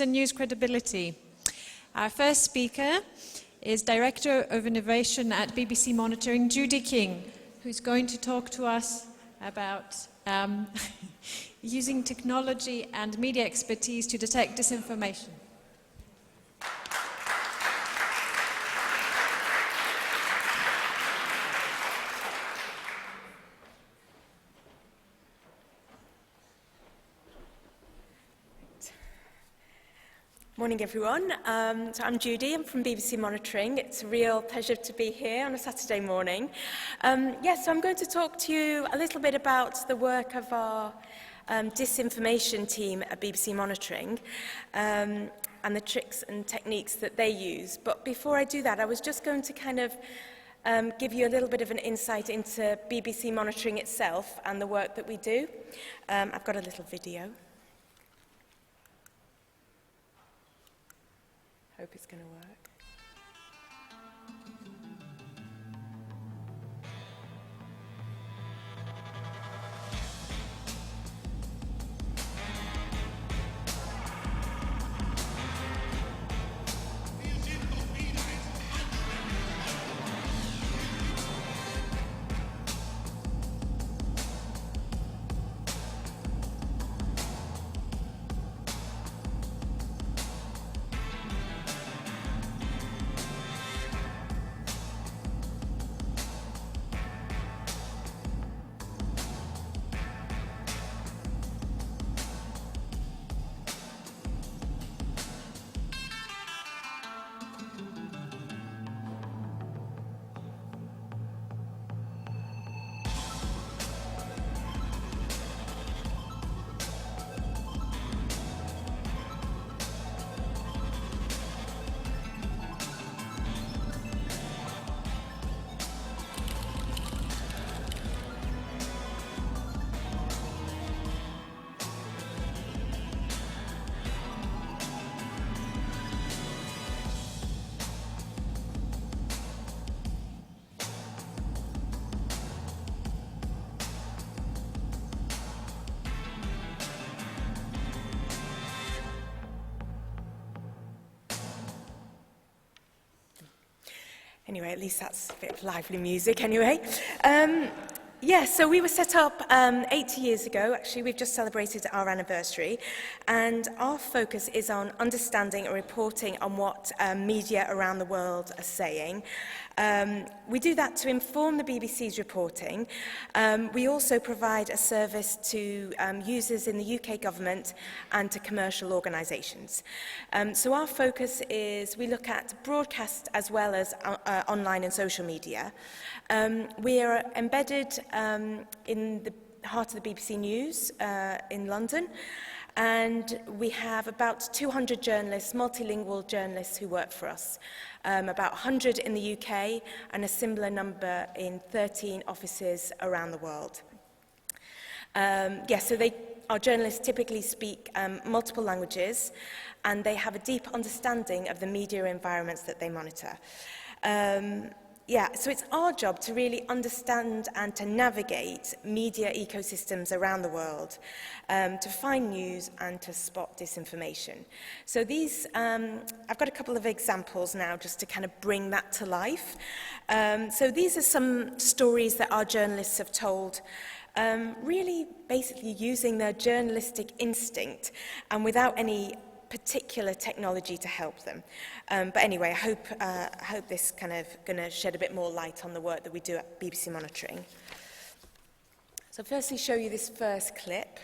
and news credibility. Our first speaker is Director of Innovation at BBC Monitoring, Judy King, who's going to talk to us about using technology and media expertise to detect disinformation. Morning, everyone. So I'm Judy. I'm from BBC Monitoring. It's a real pleasure to be here on a Saturday morning. So I'm going to talk to you a little bit about the work of our disinformation team at BBC Monitoring and the tricks and techniques that they use. But before I do that, I was just going to kind of give you a little bit of an insight into BBC Monitoring itself and the work that we do. I've got a little video. Hope it's going to work. Anyway, at least that's a bit of lively music anyway. So we were set up 80 years ago. Actually, we've just celebrated our anniversary. And our focus is on understanding and reporting on what media around the world are saying. We do that to inform the BBC's reporting. We also provide a service to users in the UK government and to commercial organisations. So our focus is we look at broadcast as well as online and social media. We are embedded in the heart of the BBC News in London, and we have about 200 journalists, multilingual journalists who work for us, about 100 in the UK and a similar number in 13 offices around the world. Our journalists typically speak multiple languages, and they have a deep understanding of the media environments that they monitor. So it's our job to really understand and to navigate media ecosystems around the world, to find news and to spot disinformation. So these, I've got a couple of examples now just to kind of bring that to life. So these are some stories that our journalists have told, really basically using their journalistic instinct and without any particular technology to help them. But anyway, I hope this kind of going to shed a bit more light on the work that we do at BBC Monitoring. So firstly, show you this first clip.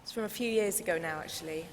It's from a few years ago now, actually.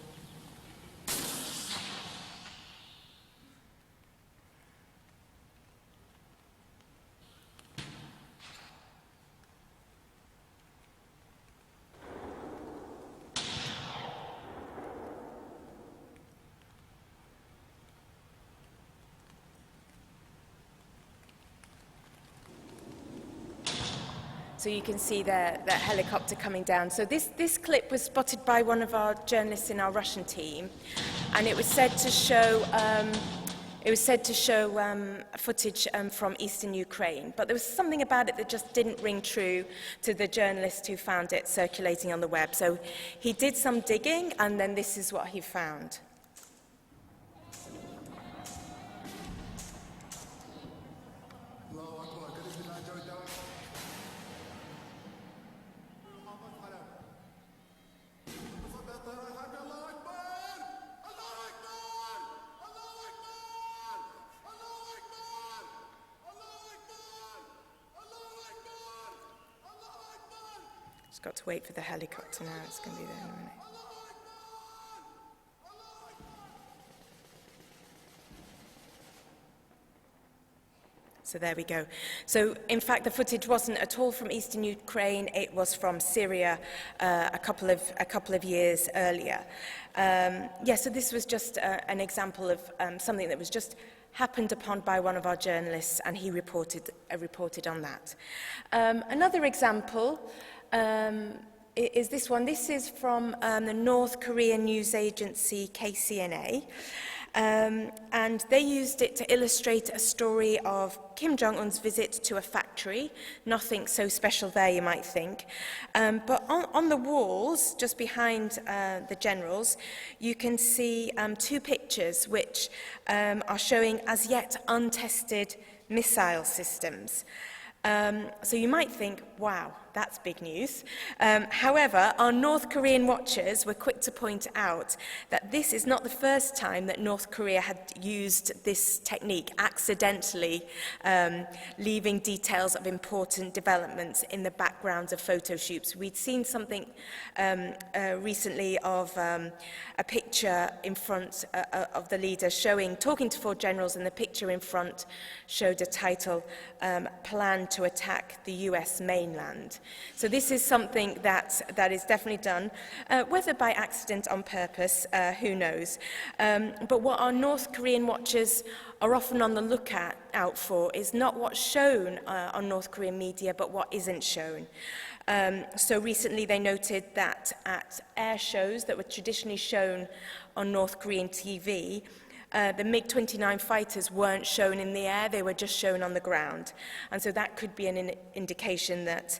So you can see that helicopter coming down. So this clip was spotted by one of our journalists in our Russian team, and it was said to show It was said to show footage from eastern Ukraine, but there was something about it that just didn't ring true to the journalist who found it circulating on the web. So he did some digging, and then this is what he found. Just got to wait for the helicopter now, it's going to be there in a minute. So there we go. So in fact, the footage wasn't at all from eastern Ukraine. It was from Syria a couple of years earlier. So this was just an example of something that was just happened upon by one of our journalists, and he reported on that. Another example is this one. This is from the North Korean news agency KCNA. And they used it to illustrate a story of Kim Jong-un's visit to a factory. Nothing so special there, you might think. But on the walls, just behind the generals, you can see two pictures which are showing as yet untested missile systems. So you might think, wow, that's big news. However, our North Korean watchers were quick to point out that this is not the first time that North Korea had used this technique, accidentally leaving details of important developments in the backgrounds of photo shoots. We'd seen something recently of a picture in front of the leader talking to four generals, and the picture in front showed a title, Plan to Attack the US Mainland. So this is something that is definitely done, whether by accident, on purpose, who knows. But what our North Korean watchers are often on the lookout for is not what's shown on North Korean media, but what isn't shown. So recently they noted that at air shows that were traditionally shown on North Korean TV, the MiG-29 fighters weren't shown in the air, they were just shown on the ground. And so that could be an indication that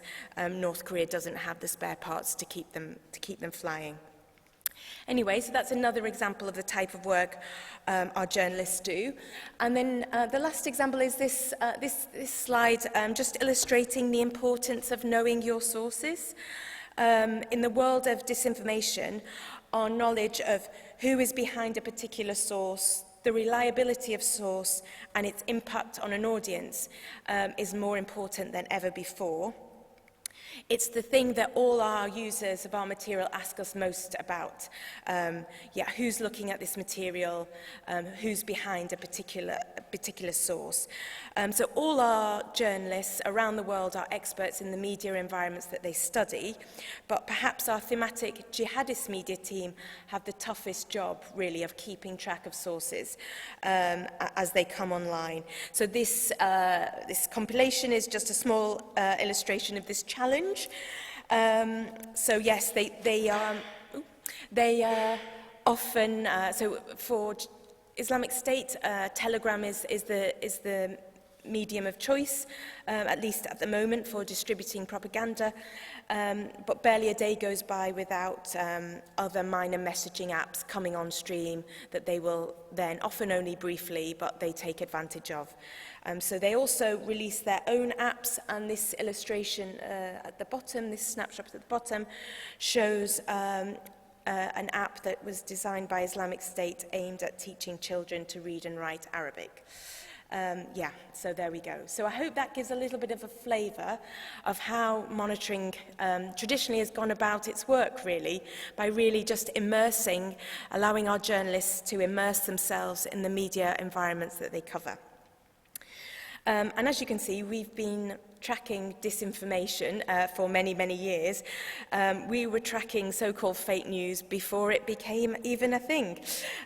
North Korea doesn't have the spare parts to keep them flying. Anyway, so that's another example of the type of work our journalists do. And then the last example is this slide, just illustrating the importance of knowing your sources. In the world of disinformation, our knowledge of who is behind a particular source, the reliability of source, and its impact on an audience is more important than ever before. It's the thing that all our users of our material ask us most about. Who's looking at this material? Who's behind a particular source? So all our journalists around the world are experts in the media environments that they study, but perhaps our thematic jihadist media team have the toughest job, really, of keeping track of sources as they come online. So this compilation is just a small illustration of this challenge. So yes, they often, so for Islamic State, Telegram is the medium of choice, at least at the moment, for distributing propaganda, but barely a day goes by without other minor messaging apps coming on stream that they will then, often only briefly, but they take advantage of. So they also release their own apps, and this illustration at the bottom, this snapshot at the bottom, shows an app that was designed by Islamic State aimed at teaching children to read and write Arabic. So there we go. So I hope that gives a little bit of a flavour of how monitoring traditionally has gone about its work, really, by really just allowing our journalists to immerse themselves in the media environments that they cover. And as you can see, we've been tracking disinformation for many, many years. We were tracking so-called fake news before it became even a thing.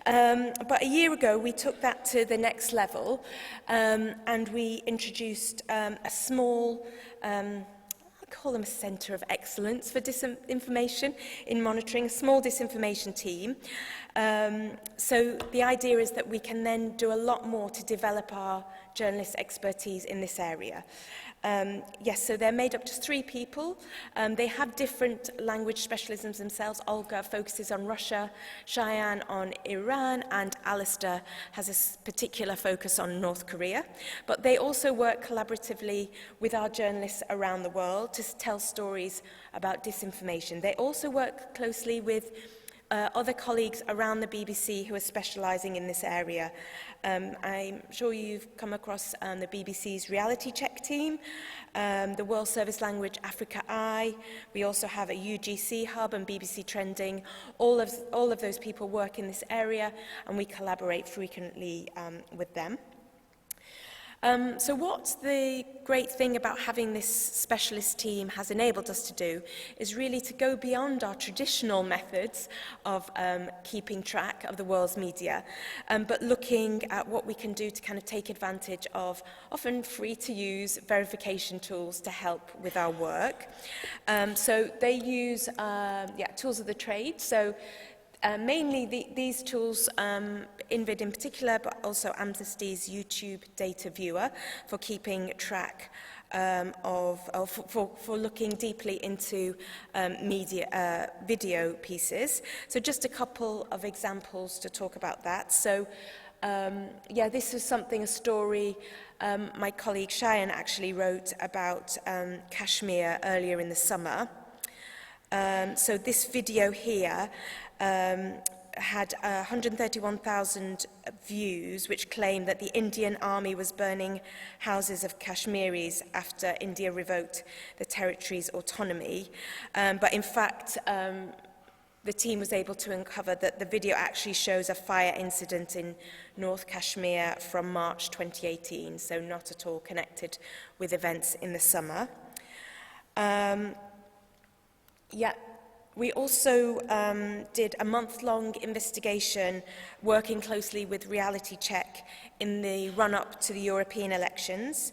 But a year ago, we took that to the next level, and we introduced a small, call them a centre of excellence for disinformation in monitoring, a small disinformation team. So the idea is that we can then do a lot more to develop our journalist expertise in this area. Yes, so they're made up just 3 people. They have different language specialisms themselves. Olga focuses on Russia, Cheyenne on Iran, and Alistair has a particular focus on North Korea. But they also work collaboratively with our journalists around the world to tell stories about disinformation. They also work closely with other colleagues around the BBC who are specialising in this area. I'm sure you've come across the BBC's reality check team, the World Service Language Africa Eye. We also have a UGC hub and BBC Trending. All of those people work in this area, and we collaborate frequently with them. So what the great thing about having this specialist team has enabled us to do is really to go beyond our traditional methods of keeping track of the world's media, but looking at what we can do to kind of take advantage of often free-to-use verification tools to help with our work. So they use tools of the trade. So mainly these tools, InVid in particular, but also Amnesty's YouTube data viewer for keeping track for looking deeply into media video pieces. So just a couple of examples to talk about that. So this is a story my colleague Cheyenne actually wrote about Kashmir earlier in the summer. So this video here had 131,000 views, which claim that the Indian army was burning houses of Kashmiris after India revoked the territory's autonomy. But in fact, the team was able to uncover that the video actually shows a fire incident in North Kashmir from March 2018, so not at all connected with events in the summer. We also did a month-long investigation working closely with Reality Check in the run-up to the European elections.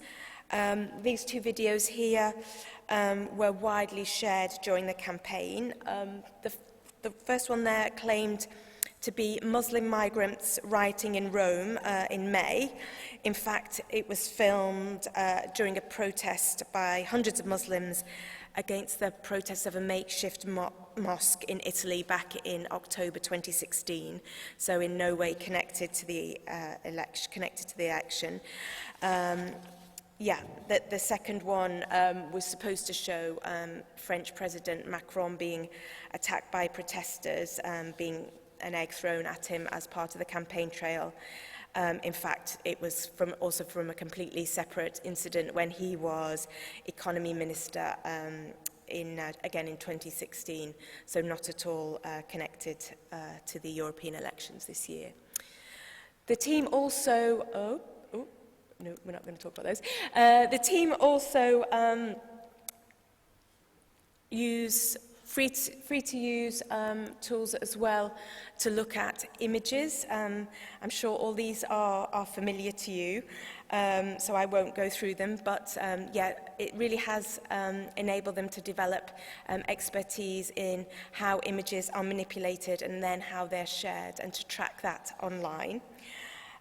These 2 videos here were widely shared during the campaign. The first one there claimed to be Muslim migrants rioting in Rome in May. In fact, it was filmed during a protest by hundreds of Muslims against the protests of a makeshift mosque in Italy back in October 2016, so in no way connected to the election. The second one was supposed to show French President Macron being attacked by protesters, being an egg thrown at him as part of the campaign trail. In fact, it was also from a completely separate incident when he was economy minister again in 2016, so not at all connected to the European elections this year. The team also, no, we're not going to talk about those. The team also use free-to-use tools as well to look at images. I'm sure all these are familiar to you, so I won't go through them, but it really has enabled them to develop expertise in how images are manipulated and then how they're shared, and to track that online.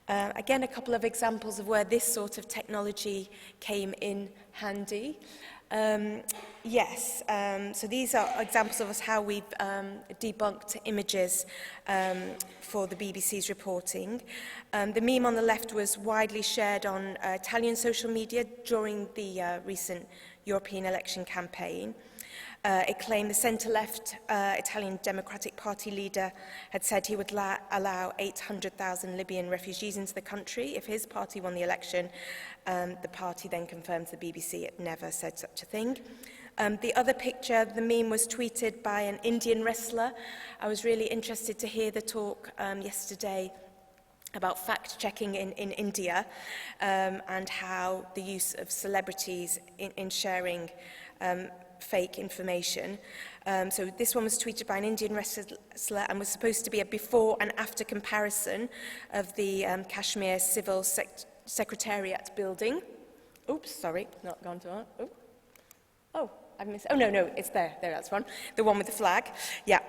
Again, a couple of examples of where this sort of technology came in handy. So these are examples of how we've debunked images for the BBC's reporting. The meme on the left was widely shared on Italian social media during the recent European election campaign. It claimed the centre-left Italian Democratic Party leader had said he would allow 800,000 Libyan refugees into the country if his party won the election. The party then confirmed to the BBC it never said such a thing. The other picture, the meme, was tweeted by an Indian wrestler. I was really interested to hear the talk yesterday about fact-checking in India and how the use of celebrities in sharing fake information. So this one was tweeted by an Indian wrestler and was supposed to be a before and after comparison of the Kashmir Civil Secretariat building. Oops, sorry, not gone to on. Oh, I've missed? Oh, no, it's there. There, that's one. The one with the flag. Yeah.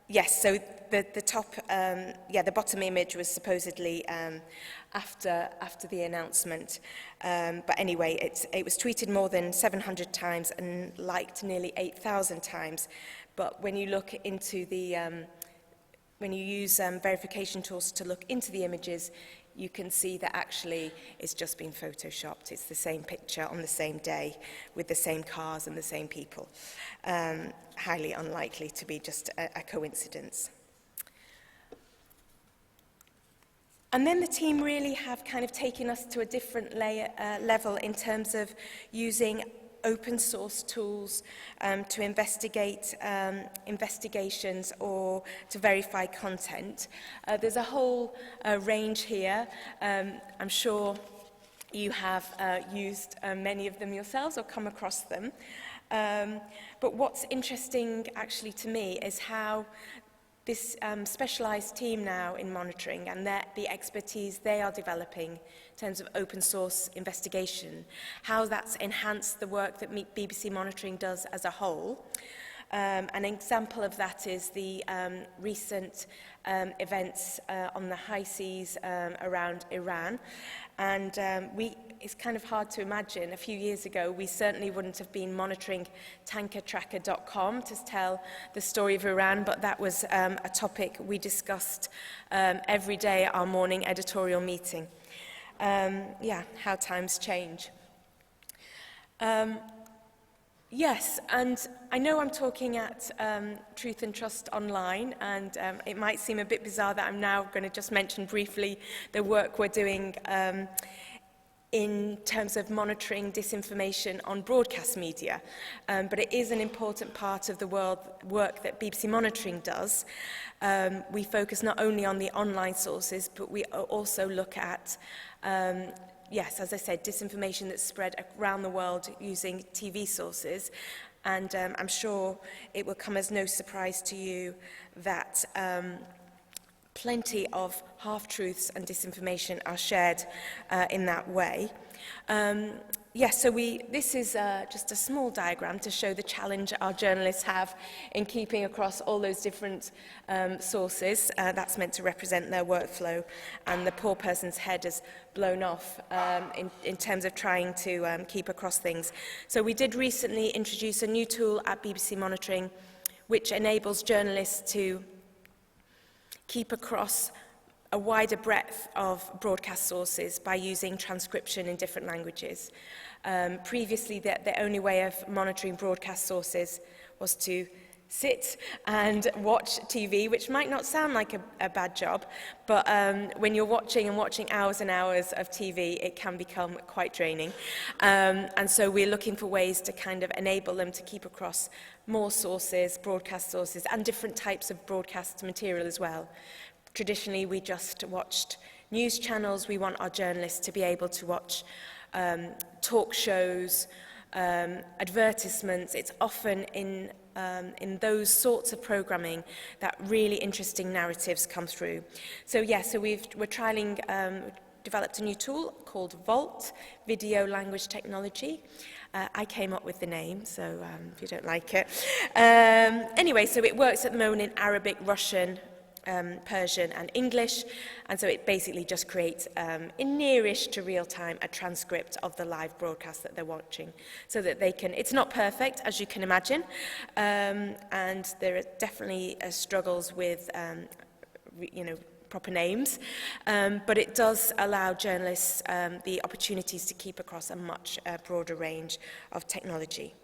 Yes, so the top, the bottom image was supposedly after the announcement. But anyway, it was tweeted more than 700 times and liked nearly 8,000 times. But when you look into the, when you use verification tools to look into the images, you can see that actually it's just been photoshopped. It's the same picture on the same day with the same cars and the same people. Highly unlikely to be just a coincidence. And then the team really have kind of taken us to a different level in terms of using open source tools to investigate investigations or to verify content. There's a whole range here. I'm sure you have used many of them yourselves or come across them. But what's interesting actually to me is how this specialised team now in monitoring and the expertise they are developing in terms of open source investigation, how that's enhanced the work that BBC Monitoring does as a whole. An example of that is the recent events on the high seas around Iran. And it's kind of hard to imagine. A few years ago, we certainly wouldn't have been monitoring tankertracker.com to tell the story of Iran, but that was a topic we discussed every day at our morning editorial meeting. How times change. Yes, and I know I'm talking at Truth and Trust Online, and it might seem a bit bizarre that I'm now going to just mention briefly the work we're doing in terms of monitoring disinformation on broadcast media. But it is an important part of the work that BBC Monitoring does. We focus not only on the online sources, but we also look at yes, as I said, disinformation that's spread around the world using TV sources. And I'm sure it will come as no surprise to you that plenty of half-truths and disinformation are shared in that way. This is just a small diagram to show the challenge our journalists have in keeping across all those different sources. That's meant to represent their workflow, and the poor person's head is blown off in terms of trying to keep across things. So we did recently introduce a new tool at BBC Monitoring which enables journalists to keep across a wider breadth of broadcast sources by using transcription in different languages. Previously, the only way of monitoring broadcast sources was to sit and watch TV, which might not sound like a bad job, but when you're watching hours and hours of TV, it can become quite draining. And so we're looking for ways to kind of enable them to keep across more sources, broadcast sources, and different types of broadcast material as well. Traditionally, we just watched news channels. We want our journalists to be able to watch talk shows, advertisements. It's often in those sorts of programming that really interesting narratives come through. So we're trialing, developed a new tool called VOLT, Video Language Technology. I came up with the name, so if you don't like it. Anyway, so it works at the moment in Arabic, Russian, Persian and English, and so it basically just creates in nearish to real time a transcript of the live broadcast that they're watching, so that they can, it's not perfect as you can imagine, and there are definitely struggles with proper names, but it does allow journalists the opportunities to keep across a much broader range of technology.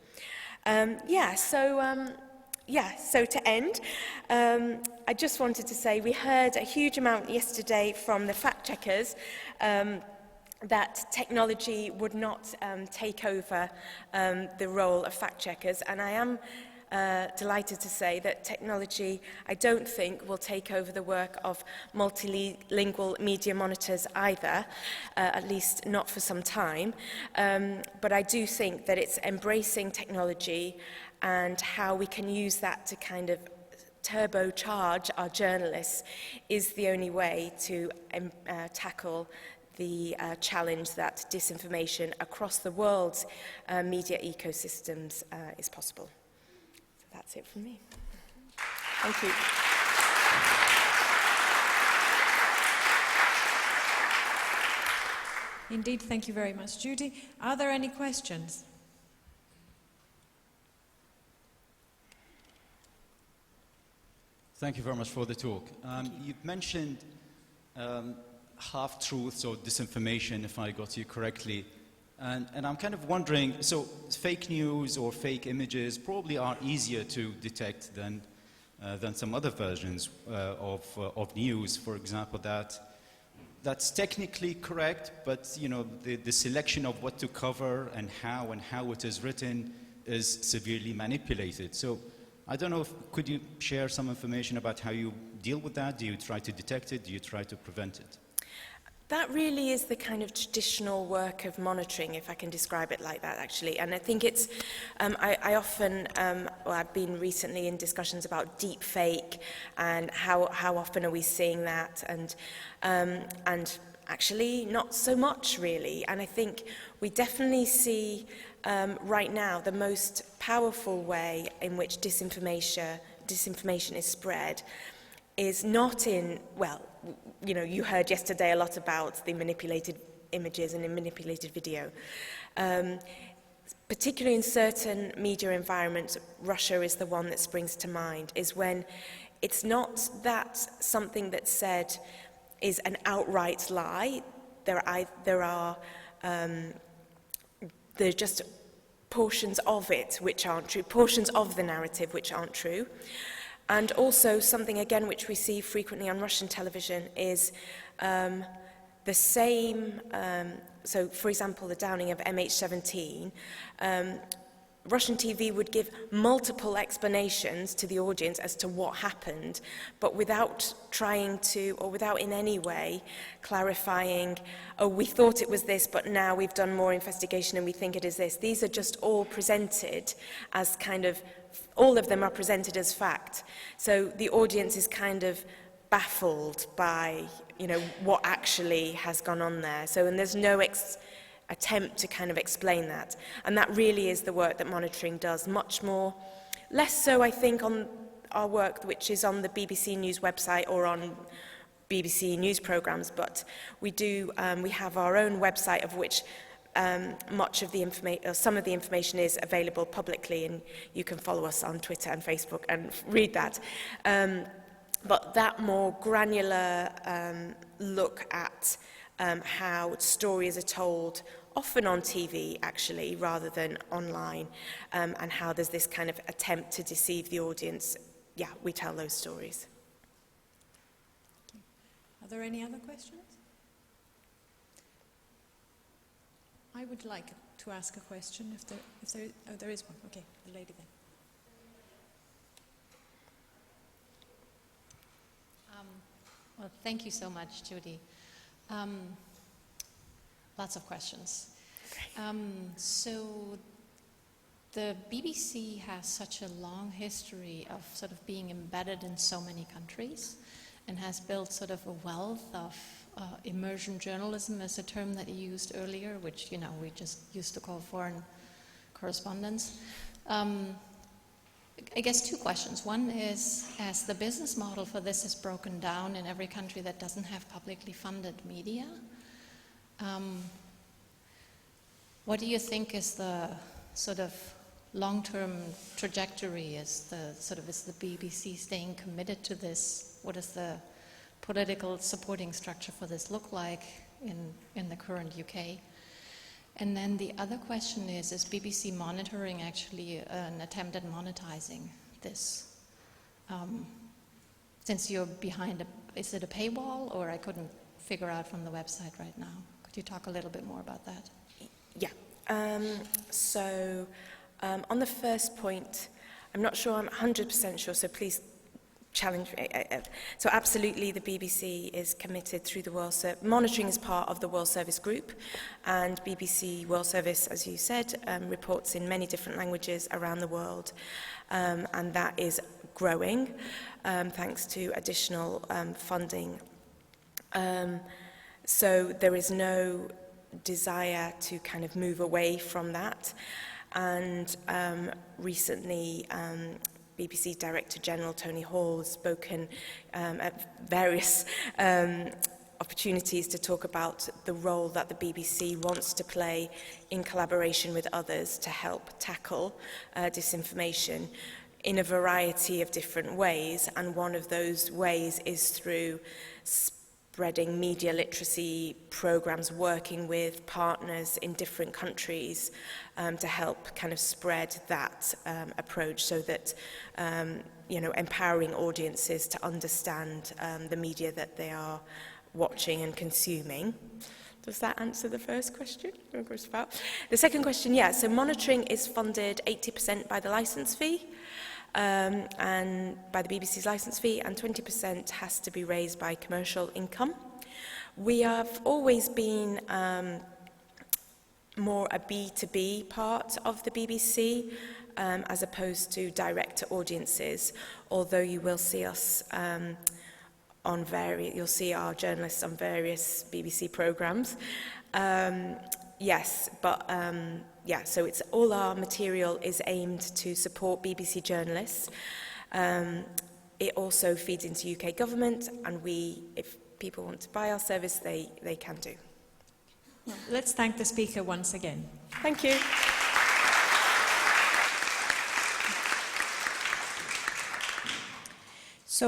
So to end, I just wanted to say we heard a huge amount yesterday from the fact checkers that technology would not take over the role of fact checkers, and I am delighted to say that technology, I don't think, will take over the work of multilingual media monitors either, at least not for some time. But I do think that it's embracing technology and how we can use that to kind of turbocharge our journalists is the only way to tackle the challenge that disinformation across the world's media ecosystems is possible. So that's it from me. Thank you. Indeed, thank you very much, Judy. Are there any questions? Thank you very much for the talk. You've mentioned half-truths or disinformation, if I got you correctly. And I'm kind of wondering, so fake news or fake images probably are easier to detect than some other versions of news, for example, that's technically correct, but you know, the selection of what to cover and how it is written is severely manipulated. So I don't know, could you share some information about how you deal with that? Do you try to detect it? Do you try to prevent it? That really is the kind of traditional work of monitoring, if I can describe it like that, actually. And I think it's, I often, well, I've been recently in discussions about deep fake and how often are we seeing that, and actually not so much, really. And I think we definitely see right now the most powerful way in which disinformation is spread is not in, well, you know, you heard yesterday a lot about the manipulated images and in manipulated video. Particularly in certain media environments, Russia is the one that springs to mind, is when it's not that something that's said is an outright lie. There's just portions of it which aren't true, portions of the narrative which aren't true. And also something, again, which we see frequently on Russian television is the same, so for example, the downing of MH17, Russian TV would give multiple explanations to the audience as to what happened, but without trying to, or without in any way clarifying, oh, we thought it was this, but now we've done more investigation and we think it is this. These are just all presented as kind of, all of them are presented as fact. So the audience is kind of baffled by, you know, what actually has gone on there. So, and there's no attempt to kind of explain that. And that really is the work that monitoring does, much more, less so I think on our work which is on the BBC News website or on BBC News programmes, but we do, we have our own website of which much of the information, or some of the information is available publicly, and you can follow us on Twitter and Facebook and read that. But that more granular look at how stories are told, often on TV actually, rather than online, and how there's this kind of attempt to deceive the audience. Yeah, we tell those stories. Are there any other questions? I would like to ask a question if there is one. Okay, the lady there. Well, thank you so much, Judy. Lots of questions. So the BBC has such a long history of sort of being embedded in so many countries and has built sort of a wealth of immersion journalism, as a term that you used earlier, which, you know, we just used to call foreign correspondence. I guess two questions. One is, as the business model for this is broken down in every country that doesn't have publicly funded media, what do you think is the sort of long-term trajectory? Is the BBC staying committed to this? What does the political supporting structure for this look like in the current UK? And then the other question is BBC monitoring actually an attempt at monetizing this? Since you're behind, is it a paywall, or I couldn't figure out from the website right now? Could you talk a little bit more about that? Yeah. On the first point, I'm not sure, I'm 100% sure, so please challenge me. So absolutely the BBC is committed through the World Service. Monitoring is part of the World Service Group, and BBC World Service, as you said, reports in many different languages around the world, and that is growing thanks to additional funding. So there is no desire to kind of move away from that. And recently, BBC Director General Tony Hall has spoken at various opportunities to talk about the role that the BBC wants to play in collaboration with others to help tackle disinformation in a variety of different ways. And one of those ways is through spreading media literacy programs, working with partners in different countries to help kind of spread that approach, so that you know, empowering audiences to understand the media that they are watching and consuming. Does that answer the first question? The second question, yeah, so monitoring is funded 80% by the licence fee, and by the BBC's licence fee, and 20% has to be raised by commercial income. We have always been more a B2B part of the BBC, as opposed to direct to audiences, although you will see us you'll see our journalists on various BBC programmes. Yes, but yeah, so it's all our material is aimed to support BBC journalists. It also feeds into UK government, and if people want to buy our service, they can do. Let's thank the speaker once again. Thank you.